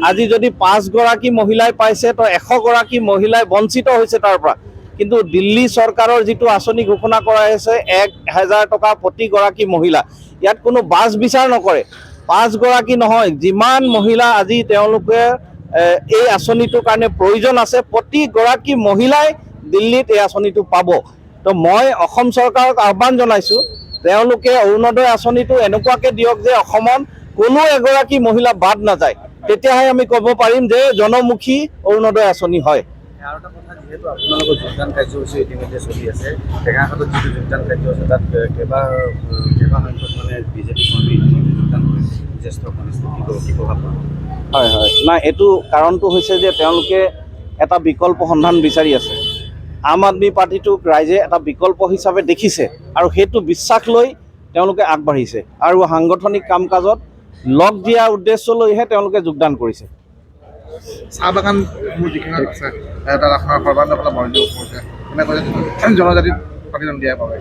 আজি যদি 5 গৰাকী মহিলাই পাইছে, তো 100 গৰাকী মহিলাই বঞ্চিত হৈছে তাৰ পৰা। কিন্তু দিল্লী চৰকাৰৰ যিটো আঁচনি ঘোষণা কৰা হৈছে 1000 টকা প্ৰতিগৰাকী মহিলা, ইয়াত কোনো বাছ বিচাৰ নকৰে। 5 গৰাকী নহয়, যিমান মহিলা আজি তেওঁলোকে এই আঁচনিটোৰ কাৰণে প্ৰয়োজন আছে, প্ৰতিগৰাকী মহিলাই দিল্লীত এই আঁচনিটো পাব। তো মই অসম চৰকাৰক আহ্বান জনাইছোঁ, তেওঁলোকে অৰুণোদয় আঁচনিটো এনেকুৱাকৈ দিয়ক যে অসমত কোনো এগৰাকী মহিলা বাদ নাযায়। তেতিয়াহে আমি ক'ব পাৰিম যে জনমুখী অৰুণোদয় আঁচনি হয়। আৰু এটা কথা, যিহেতু আপোনালোকৰ যোগদান কাৰ্যসূচী ইতিমধ্যে চলি আছে, টেঙাখাটত যিটো যোগদান কাৰ্য আছে তাত কেইবাসংখ্যক মানে বিজেপি কৰ্মী যোগদান কৰিছে, জ্যেষ্ঠ কনিষ্ঠ কি প্ৰভাৱ পৰে? হয় হয়, নাই, এইটো কাৰণটো হৈছে যে তেওঁলোকে এটা বিকল্প সন্ধান বিচাৰি আছে। আম আদমি পাৰ্টিটোক ৰাইজে এটা বিকল্প হিচাপে দেখিছে, আৰু সেইটো বিশ্বাস লৈ তেওঁলোকে আগবাঢ়িছে, আৰু সাংগঠনিক কাম কাজত লগ দিয়া উদ্দেশ্য লৈহে তেওঁলোকে যোগদান কৰিছে। চাহ বাগানবোৰ যিখিনি আছে তাত আপোনাৰ সৰ্বাধিক মনোযোগ কৰিছে, জনজাতি প্ৰতিদান দিয়াৰ বাবে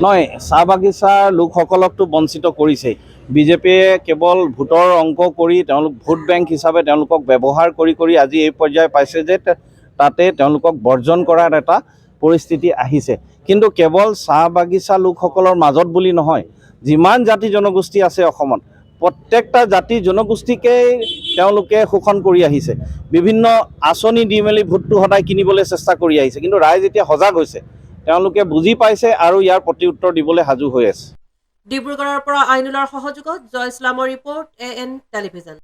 নহয়, চাহ বাগিচাৰ লোকসকলকতো বঞ্চিত কৰিছেই। বিজেপিয়ে কেৱল ভোটৰ অংক কৰি তেওঁলোক ভোট বেংক হিচাপে তেওঁলোকক ব্যৱহাৰ কৰি কৰি আজি এই পৰ্যায় পাইছে যে তাতে তেওঁলোকক বৰ্জন কৰাৰ এটা পৰিস্থিতি আহিছে। কিন্তু কেৱল চাহ বাগিচা লোকসকলৰ মাজত বুলি নহয়, যিমান জাতি জনগোষ্ঠী আছে অসমত, প্ৰত্যেকটা জাতি জনগোষ্ঠীকেই তেওঁলোকে শোষণ কৰি আহিছে। বিভিন্ন আঁচনি দি মেলি ভোটটো সদায় কিনিবলৈ চেষ্টা কৰি আহিছে, কিন্তু ৰাইজ এতিয়া সজাগ হৈছে, তেওঁলোকে বুজি পাইছে আৰু ইয়াৰ প্ৰতি উত্তৰ দিবলৈ সাজু হৈ আছে। ডিব্ৰুগড়ৰ পৰা আইনুলৰ সহযোগত জয় ইছলামৰ ৰিপৰ্ট, AN টেলিভিজন।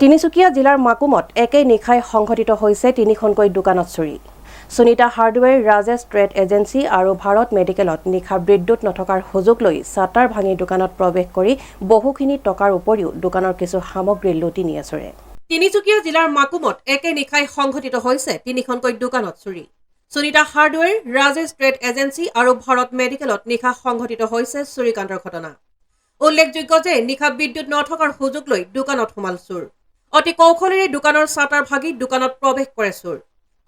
তিনিচুকীয়া জিলাৰ মাকুমত একে নিশাই সংঘটিত হৈছে 3খনকৈ দোকানত চুৰি। Sunita hardware, Rajesh trade agency আৰু ভাৰত মেডিকেলত নিশা বিদ্যুৎ নথকাৰ সুযোগ লৈ ছাটাৰ ভাঙি দোকানত প্ৰৱেশ কৰি বহুখিনি টকাৰ উপৰিও দোকানৰ কিছু সামগ্ৰী লুটি নিয়ে চোৰে। তিনিচুকীয়া জিলাৰ মাকুমত একে নিশাই সংঘটিত হৈছে 3খনকৈ দোকানত চুৰি। Sunita hardware, Rajesh trade agency আৰু ভাৰত মেডিকেলত নিশা সংঘটিত হৈছে চুৰিকাণ্ডৰ ঘটনা। উল্লেখযোগ্য যে নিশা বিদ্যুৎ নথকাৰ সুযোগ লৈ দোকানত সোমাল চোৰ। অতি কৌশলেৰে দোকানৰ ছাটাৰ ভাগি দোকানত প্ৰৱেশ কৰে চোৰ।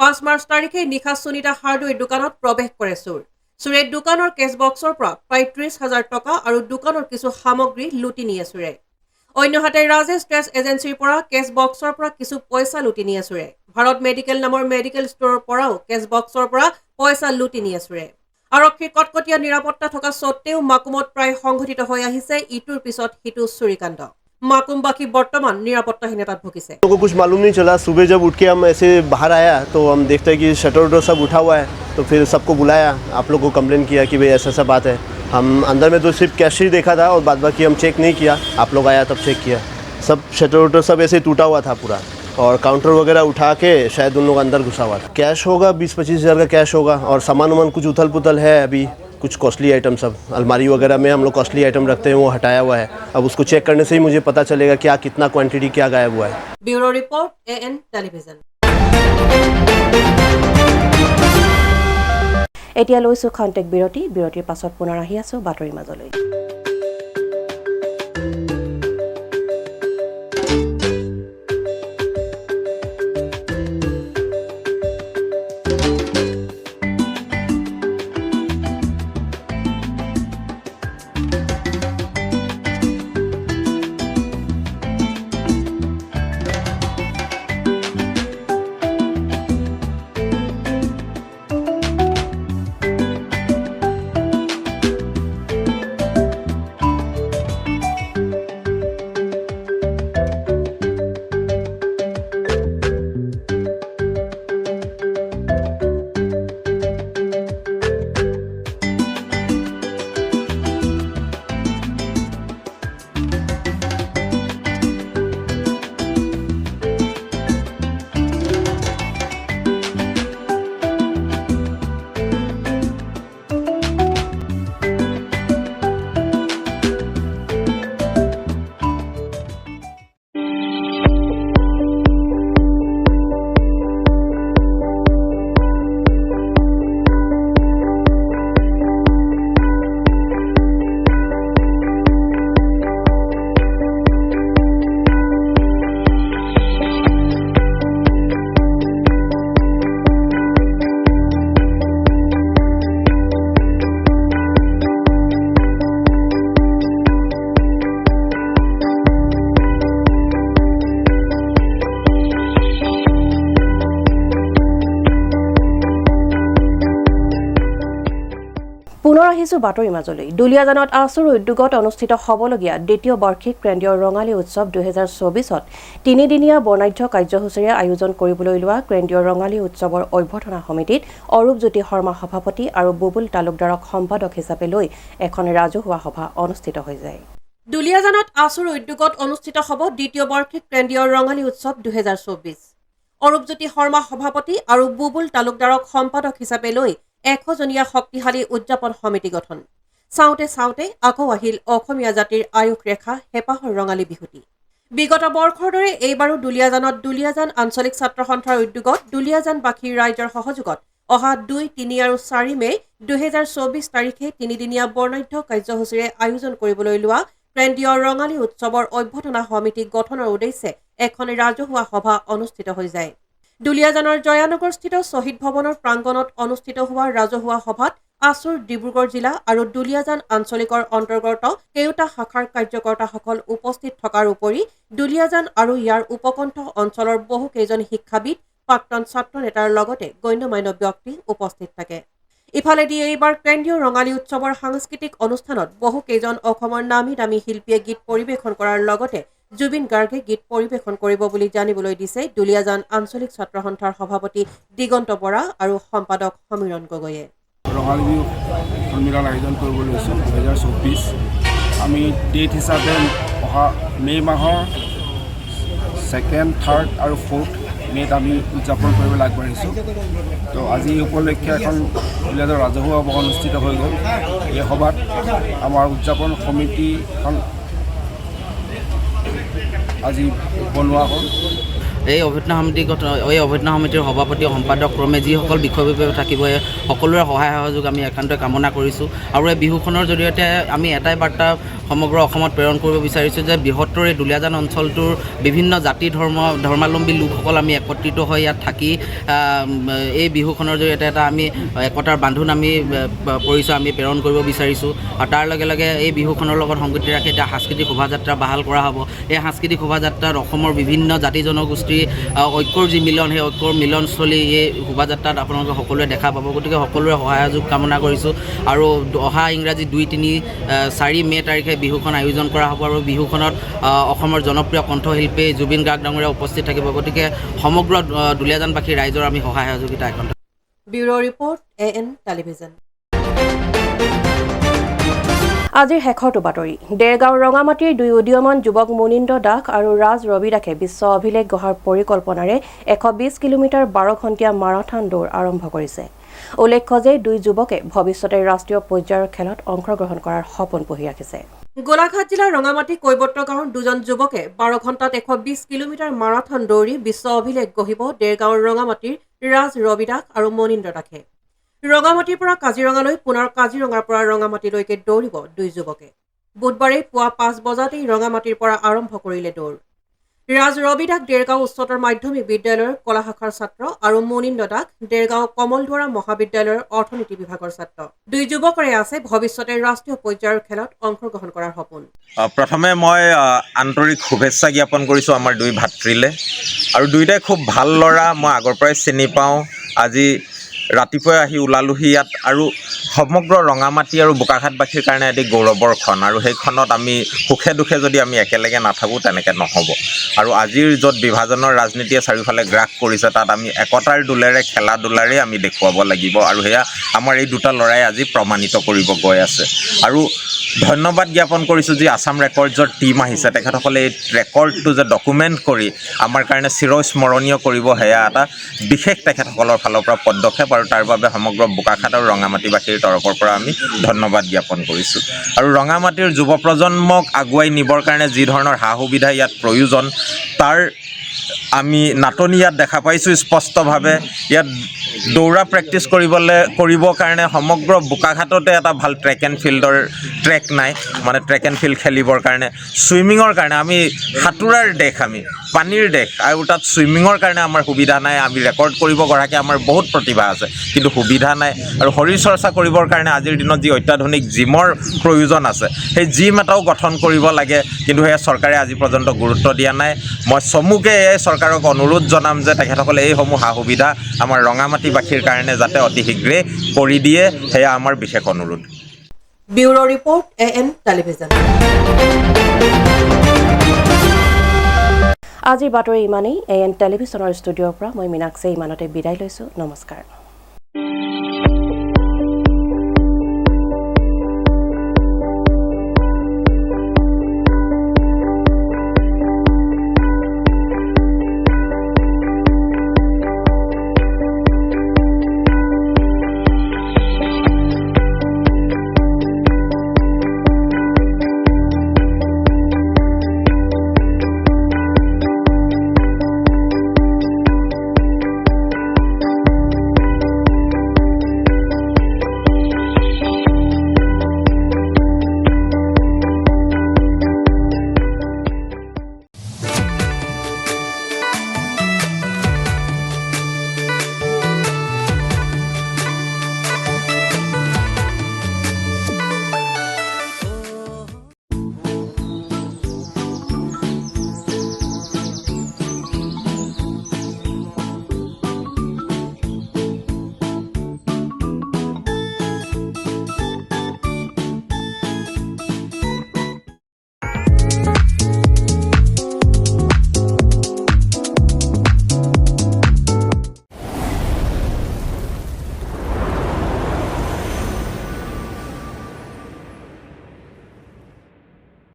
5 মাৰ্চ তাৰিখে নিশা সুনিতা হাৰ্ডৱেৰ দোকানত প্ৰৱেশ কৰে চোৰ। চোৰে দোকানৰ কেছ বক্সৰ পৰা প্ৰায় 30,000 টকা আৰু দোকানৰ কিছু সামগ্ৰী লুটি নিয়ে চোৰে। অন্যহাতে ৰাজেশ ট্ৰেড এজেঞ্চিৰ পৰা কেছ বক্সৰ পৰা কিছু পইচা লুটি নিয়ে চোৰে। ভাৰত মেডিকেল নামৰ মেডিকেল ষ্টৰৰ পৰাও কেছ বক্সৰ পৰা পইচা লুটি নিয়ে চোৰে। আৰক্ষীৰ কটকটীয়া নিৰাপত্তা থকা স্বত্তেও মাকুমত প্ৰায় সংঘটিত হৈ আহিছে ইটোৰ পিছত সিটো চুৰিকাণ্ড। माकुमबाकी बर्तमान निरापत्ताहीनतात भुगिছে। तो कुछ मालूम नहीं चला। सुबह जब उठ के हम ऐसे बाहर आया तो हम देखते हैं कि शटर वटर सब उठा हुआ है, तो फिर सबको बुलाया, आप लोग को कंप्लेन किया कि भाई ऐसा ऐसा बात है। हम अंदर में तो सिर्फ कैश ही देखा था और बाद बाकी हम चेक नहीं किया, आप लोग आया तब चेक किया। सब शटर वटर सब ऐसे टूटा हुआ था पूरा, और काउंटर वगैरह उठा के शायद उन लोग अंदर घुसा हुआ था। कैश होगा 20-25 हज़ार का कैश होगा, और सामान वामान कुछ उथल पुथल है, अभी कुछ कॉस्टली आइटम सब अलमारी वगैरह में हम लोग कॉस्टली आइटम रखते हैं वो हटाया हुआ है। अब उसको चेक करने से ही मुझे पता चलेगा क्या कितना क्वांटिटी क्या गायब हुआ है। Bureau report, AN television. এতিয়া লৈছো খন্তেক বিৰতিৰ পাছত পুনৰ আহি আছো বাতৰিৰ মাজলৈ। আহিছোঁ বাতৰি মাজলৈ দুলীয়াজানত আছুৰ উদ্যোগত অনুষ্ঠিত হ'বলগীয়া দ্বিতীয় বাৰ্ষিক কেন্দ্ৰীয় ৰঙালী উৎসৱ 2024ত তিনিদিনীয়া বৰ্ণাঢ্য কাৰ্যসূচীৰে আয়োজন কৰিবলৈ লোৱা কেন্দ্ৰীয় ৰঙালী উৎসৱৰ অভ্যৰ্থনা সমিতিত অৰূপজ্যোতি শৰ্মা সভাপতি আৰু বুবুল তালুকদাৰক সম্পাদক হিচাপে লৈ এখন ৰাজহুৱা সভা অনুষ্ঠিত হৈ যায়। দুলীয়াজানত আছুৰ উদ্যোগত অনুষ্ঠিত হ'ব দ্বিতীয় বাৰ্ষিক কেন্দ্ৰীয় ৰঙালী উৎসৱ 2024। অৰূপজ্যোতি শৰ্মা সভাপতি আৰু বুবুল তালুকদাৰক সম্পাদক হিচাপে লৈ 100জনীয়া শক্তিশালী উদযাপন সমিতি গঠন। চাওঁতে চাওঁতে আকৌ আহিল অসমীয়া জাতিৰ আয়ুস ৰেখা হেঁপাহৰ ৰঙালী বিহুটি। বিগত বৰ্ষৰ দৰে এইবাৰো দুলীয়াজানত দুলীয়াজান আঞ্চলিক ছাত্ৰ সন্থাৰ উদ্যোগত দুলীয়াজানবাসীৰ ৰাইজৰ সহযোগত অহা 2, 3 আৰু 4 মে 2024 তাৰিখে তিনিদিনীয়া বৰ্ণাঢ্য কাৰ্যসূচীৰে আয়োজন কৰিবলৈ লোৱা কেন্দ্ৰীয় ৰঙালী উৎসৱৰ অভ্যৰ্থনা সমিতি গঠনৰ উদ্দেশ্যে এখন ৰাজহুৱা সভা অনুষ্ঠিত হৈ যায়। দুলীয়াজানৰ জয়ানগৰস্থিত শ্বহীদ ভৱনৰ প্ৰাংগণত অনুষ্ঠিত হোৱা ৰাজহুৱা সভাত আছুৰ ডিব্ৰুগড় জিলা আৰু দুলীয়াজান আঞ্চলিকৰ অন্তৰ্গত কেওটা শাখাৰ কাৰ্যকৰ্তাসকল উপস্থিত থকাৰ উপৰি দুলীয়াজান আৰু ইয়াৰ উপকণ্ঠ অঞ্চলৰ বহুকেইজন শিক্ষাবিদ, প্ৰাক্তন ছাত্ৰ নেতাৰ লগতে গণ্যমান্য ব্যক্তি উপস্থিত থাকে। ইফালেদি এইবাৰ কেন্দ্ৰীয় ৰঙালী উৎসৱৰ সাংস্কৃতিক অনুষ্ঠানত বহুকেইজন অসমৰ নামী দামী শিল্পীয়ে গীত পৰিৱেশন কৰাৰ লগতে জুবিন গাৰ্গে গীত পৰিৱেশন কৰিব বুলি জানিবলৈ দিছে দুলীয়াজান আঞ্চলিক ছাত্ৰ সন্থাৰ সভাপতি দিগন্ত বৰা আৰু সম্পাদক সমীৰণ গগৈয়ে। ৰঙালী বিহু সন্মিলন আয়োজন কৰিবলৈ লৈছোঁ 2024। আমি ডেট হিচাপে অহা মে' মাহৰ 2nd, 3rd আৰু 4th মে'ত আমি উদযাপন কৰিবলৈ আগবাঢ়িছোঁ। তো আজি উপলক্ষে এখন দুলীয়াজানৰ ৰাজহুৱা সভা অনুষ্ঠিত হৈ গ'ল। এই সভাত আমাৰ উদযাপন সমিতিখন আজি বনোৱা হ'ল। এই অভ্যৰ্থনা সমিতিৰ সভাপতি সম্পাদক ক্ৰমে যিসকল বিষয়ববীয়া থাকিব সকলোৰে সহায় সহযোগ আমি একান্তই কামনা কৰিছোঁ। আৰু এই বিহুখনৰ জৰিয়তে আমি এটাই বাৰ্তা সমগ্ৰ অসমত প্ৰেৰণ কৰিব বিচাৰিছোঁ যে বৃহত্তৰ এই দুলীয়াজান অঞ্চলটোৰ বিভিন্ন জাতি ধৰ্মাৱলম্বী লোকসকল আমি একত্ৰিত হৈ ইয়াত থাকি এই বিহুখনৰ জৰিয়তে এটা আমি একতাৰ বান্ধোন আমি পৰিচয় আমি প্ৰেৰণ কৰিব বিচাৰিছোঁ। আৰু তাৰ লগে লগে এই বিহুখনৰ লগত সংগতি ৰাখি এটা সাংস্কৃতিক শোভাযাত্ৰা বাহাল কৰা হ'ব। এই সাংস্কৃতিক শোভাযাত্ৰাত অসমৰ বিভিন্ন জাতি জনগোষ্ঠী ঐক্যৰ যি মিলন, সেই ঐক্যৰ মিলনস্থলী এই শোভাযাত্ৰাত আপোনালোকে সকলোৱে দেখা পাব। গতিকে সকলোৰে সহায় সহযোগ কামনা কৰিছোঁ। আৰু অহা ইংৰাজী 2, 3, 4 মে' তাৰিখে বিহুখন আয়োজন কৰা হ'ব। আৰু বিহুখনত অসমৰ জনপ্ৰিয় কণ্ঠশিল্পী জুবিন গাৰ্গ ডাঙৰীয়া উপস্থিত থাকিব। গতিকে সমগ্ৰ দুলীয়াজানবাসী ৰাইজৰ আমি সহায় সহযোগিতা একান্ত। Bureau' report AN television. আজিৰ শেষৰটো বাতৰি। দেৰগাঁও ৰঙামাটিৰ 2 উদীয়মান যুৱক মুনীন্দ্ৰ দাস আৰু ৰাজ ৰবি দাসে বিশ্ব অভিলেখ গঢ়াৰ পৰিকল্পনাৰে 120 কিলোমিটাৰ 12 ঘণ্টীয়া মাৰাথন দৌৰ আৰম্ভ কৰিছে। উল্লেখ্য যে 2 যুৱকে ভৱিষ্যতে ৰাষ্ট্ৰীয় পৰ্যায়ৰ খেলত অংশগ্ৰহণ কৰাৰ সপোন পুহি ৰাখিছে। গোলাঘাট জিলাৰ ৰঙামাটি কৈবত্ৰ গাঁৱৰ 2জন যুৱকে 12 ঘণ্টাত 120 কিলোমিটাৰ মাৰাথন দৌৰি বিশ্ব অভিলেখ গঢ়িব দেৰগাঁৱৰ ৰঙামাটিৰ ৰাজ ৰবি দাস আৰু মুনীন্দ্ৰ দাসে। ৰঙামাটিৰ পৰা কাজিৰঙালৈ পুনৰ কাজিৰঙাৰ পৰা ৰঙামাটিলৈকে দৌৰিব 2 যুৱকে। বুধবাৰে পুৱা 5 বজাতেই ৰঙামাটিৰ পৰা আৰম্ভ কৰিলে দৌৰ। ৰাজ ৰবি দাস দেৰগাঁও উচ্চতৰ মাধ্যমিক বিদ্যালয়ৰ কলা শাখাৰ ছাত্ৰ আৰু মুনীন্দ্ৰ দাস দেৰগাঁও কমলদুৱাৰা মহাবিদ্যালয়ৰ অৰ্থনীতি বিভাগৰ ছাত্ৰ। 2 যুৱকৰে আছে ভৱিষ্যতে ৰাষ্ট্ৰীয় পৰ্যায়ৰ খেলত অংশগ্ৰহণ কৰাৰ সপোন। প্ৰথমে মই আন্তৰিক শুভেচ্ছা জ্ঞাপন কৰিছোঁ আমাৰ 2 ভাতৃলৈ। আৰু দুয়োটাই খুব ভাল ল'ৰা, মই আগৰ পৰাই চিনি পাওঁ। আজি ৰাতিপুৱাই আহি ওলালোহি ইয়াত। আৰু সমগ্ৰ ৰঙামাটি আৰু বোকাখাটবাসীৰ কাৰণে এটি গৌৰৱৰ ক্ষণ। আৰু সেইখনত আমি সুখে দুখে যদি আমি একেলগে নাথাকোঁ তেনেকৈ নহ'ব। আৰু আজিৰ য'ত বিভাজনৰ ৰাজনীতিয়ে চাৰিওফালে গ্ৰাস কৰিছে তাত আমি একতাৰ দোলেৰে খেলা ধূলাৰে আমি দেখুৱাব লাগিব। আৰু সেয়া আমাৰ এই 2টা ল'ৰাই আজি প্ৰমাণিত কৰিব গৈ আছে। আৰু ধন্যবাদ জ্ঞাপন কৰিছোঁ যি আছাম ৰেকৰ্ডছৰ টীম আহিছে, তেখেতসকলে এই ৰেকৰ্ডটো যে ডকুমেণ্ট কৰি আমাৰ কাৰণে চিৰস্মৰণীয় কৰিব, সেয়া এটা বিশেষ তেখেতসকলৰ ফালৰ পৰা পদক্ষেপ। আৰু তাৰ বাবে সমগ্ৰ বোকাখাট আৰু ৰঙামাটিবাসীৰ তৰফৰ পৰা আমি ধন্যবাদ জ্ঞাপন কৰিছোঁ। আৰু ৰঙামাটিৰ যুৱ প্ৰজন্মক আগুৱাই নিবৰ কাৰণে যি ধৰণৰ সা সুবিধা ইয়াত প্ৰয়োজন তাৰ আমি নাটনি ইয়াত দেখা পাইছোঁ স্পষ্টভাৱে। ইয়াত দৌৰা প্ৰেক্টিছ কৰিবৰ কাৰণে সমগ্ৰ বোকাখাটতে এটা ভাল ট্ৰেক এণ্ড ফিল্ডৰ ট্ৰেক নাই, মানে ট্ৰেক এণ্ড ফিল্ড খেলিবৰ কাৰণে। ছুইমিঙৰ কাৰণে আমি সাঁতোৰাৰ দেশ, আমি পানীৰ দেশ, আৰু তাত ছুইমিঙৰ কাৰণে আমাৰ সুবিধা নাই। আমি ৰেকৰ্ড কৰিব গৰাকী আমাৰ বহুত প্ৰতিভা আছে কিন্তু সুবিধা নাই। আৰু শৰীৰ চৰ্চা কৰিবৰ কাৰণে আজিৰ দিনত যি অত্যাধুনিক জিমৰ প্ৰয়োজন আছে সেই জিম এটাও গঠন কৰিব লাগে, কিন্তু সেয়া চৰকাৰে আজি পৰ্যন্ত গুৰুত্ব দিয়া নাই। মই চমুকৈ এই চৰকাৰক অনুৰোধ জনাম যে তেখেতসকলে এইসমূহ সা সুবিধা আমাৰ ৰঙামাটিবাসীৰ কাৰণে যাতে অতি শীঘ্ৰে কৰি দিয়ে, সেয়া আমাৰ বিশেষ অনুৰোধ। Bureau report AN television. আজিৰ বাতৰি ইমানেই। AN টেলিভিছনৰ ষ্টুডিঅ'ৰ পৰা মই মীনাক্ষী ইমানতে বিদায় লৈছোঁ। নমস্কাৰ।